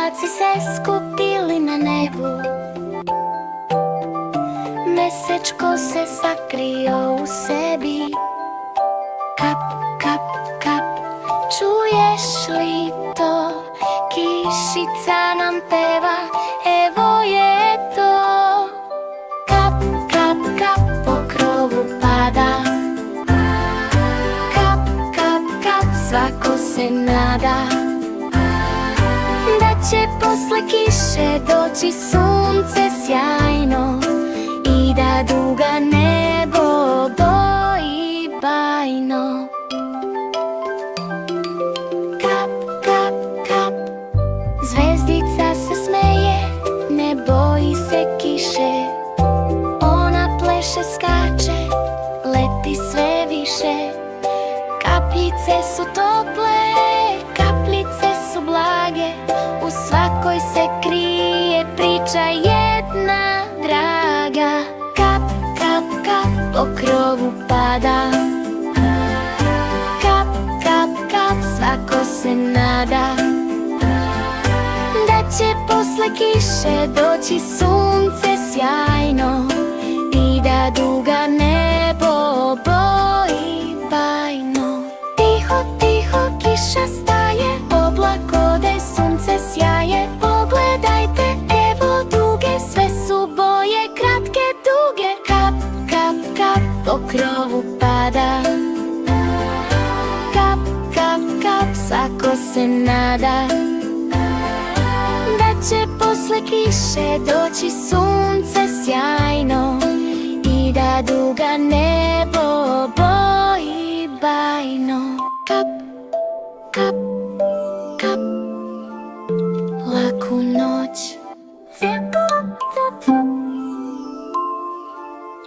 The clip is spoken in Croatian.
Oblaci se skupili na nebu, mesečko se sakrio u sebi. Kap, kap, kap, čuješ li to? Kišica nam peva, evo je to. Kap, kap, kap, po krovu pada. Kap, kap, kap, svako se nada da će posle kiše doći sunce sjajno i da duga nebo boji bajno. Kap, kap, kap, zvezdica se smeje, ne boji se kiše. Ona pleše, skače, leti sve više. Kapljice su tople, kapljice su blage, u svakoj se krije priča jedna draga. Kap, kap, kap, po krovu pada. Kap, kap, kap, svako se nada da će posle kiše doći sunce sjajno i da duga nebo boji bajno. Tiho, tiho, kiša staje, oblak ode, sunce sjaje. Pogledajte, evo duge, sve su boje, kratke, duge. Kap, kap, kap, po krovu pada. Kap, kap, kap, svako se nada da će posle kiše doći sunce sjajno i da duga nebo boji bajno. Kap, kap, kap, laku noć.